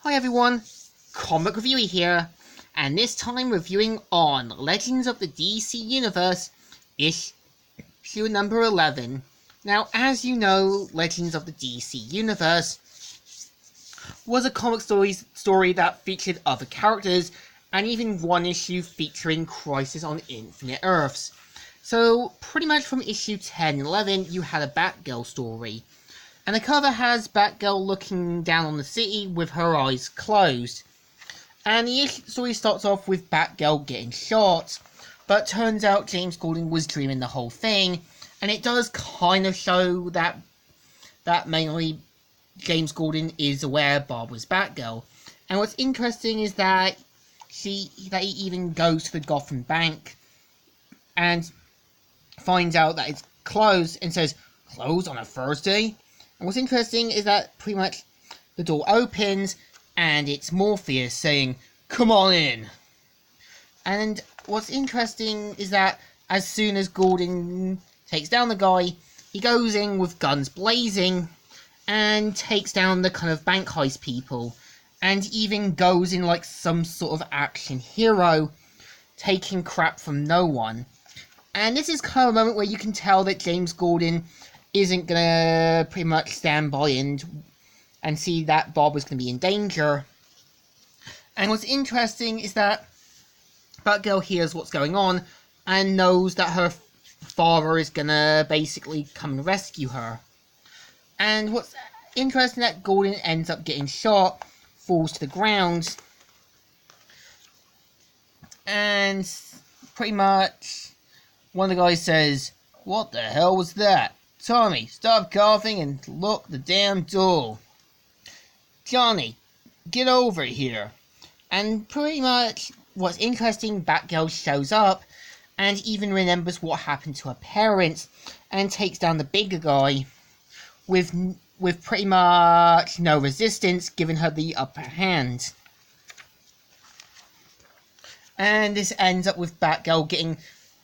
Hi everyone, Comic Reviewer here, and this time reviewing on Legends of the DC Universe, issue number 11. Now, as you know, Legends of the DC Universe was a comic story that featured other characters, and even one issue featuring Crisis on Infinite Earths. So, pretty much from issue 10 and 11, you had a Batgirl story. And the cover has Batgirl looking down on the city with her eyes closed. And the story starts off with Batgirl getting shot, but turns out James Gordon was dreaming the whole thing, and it does kind of show that mainly James Gordon is aware Barbara's Batgirl. And what's interesting is that he even goes to the Gotham Bank and finds out that it's closed and says, "Closed on a Thursday?" And what's interesting is that pretty much the door opens and it's Morpheus saying, "Come on in." And what's interesting is that as soon as Gordon takes down the guy, he goes in with guns blazing and takes down the kind of bank heist people, and even goes in like some sort of action hero, taking crap from no one. And this is kind of a moment where you can tell that James Gordon isn't gonna pretty much stand by and see that Bob is gonna be in danger. And what's interesting is that Batgirl hears what's going on and knows that her father is gonna basically come and rescue her. And what's interesting that Gordon ends up getting shot, falls to the ground, and pretty much one of the guys says, "What the hell was that? Tommy, stop coughing and look the damn door. Johnny, get over here." And pretty much what's interesting, Batgirl shows up and even remembers what happened to her parents and takes down the bigger guy with pretty much no resistance, giving her the upper hand. And this ends up with Batgirl getting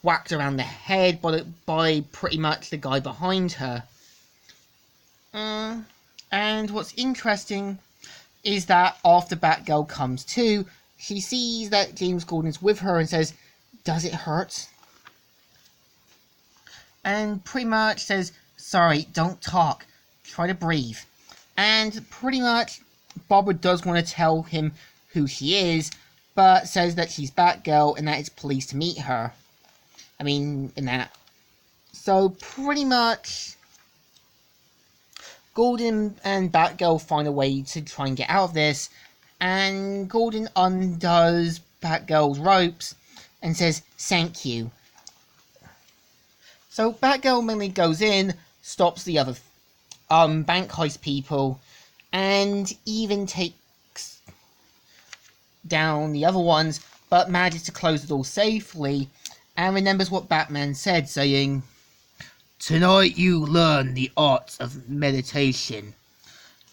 whacked around the head by pretty much the guy behind her. And what's interesting is that after Batgirl comes to, she sees that James Gordon's with her and says, "Does it hurt?" And pretty much says, "Sorry, don't talk. Try to breathe." And pretty much Barbara does want to tell him who she is, but says that she's Batgirl and that it's pleased to meet her. So pretty much Gordon and Batgirl find a way to try and get out of this, and Gordon undoes Batgirl's ropes and says, "Thank you." So Batgirl mainly goes in, stops the other bank heist people, and even takes down the other ones, but manages to close the door safely, and remembers what Batman said, saying, "Tonight you learn the art of meditation."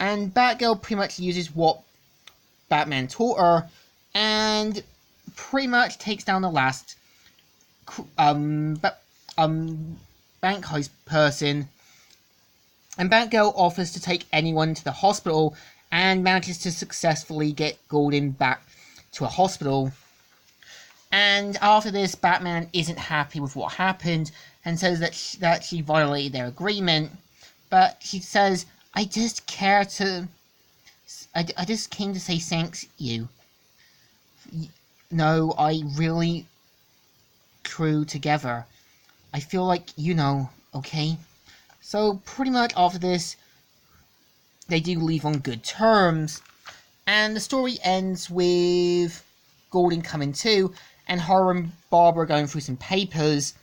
And Batgirl pretty much uses what Batman taught her, and pretty much takes down the last bank heist person. And Batgirl offers to take anyone to the hospital, and manages to successfully get Gordon back to a hospital. And after this, Batman isn't happy with what happened and says that she violated their agreement. But she says, I just came to say thanks you. No, I really crew together. I feel like okay?" So pretty much after this, they do leave on good terms. And the story ends with Gordon coming to, and her and Barbara going through some papers,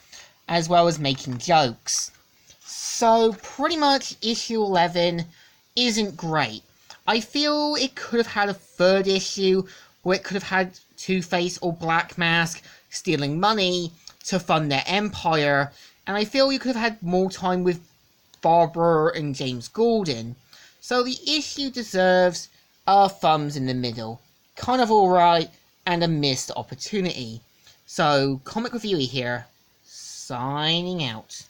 as well as making jokes. So pretty much issue 11 isn't great. I feel it could have had a third issue where it could have had Two-Face or Black Mask stealing money to fund their empire, and I feel you could have had more time with Barbara and James Gordon. So the issue deserves a thumbs in the middle. Kind of alright, and a missed opportunity. So, Comic Reviewer here, signing out.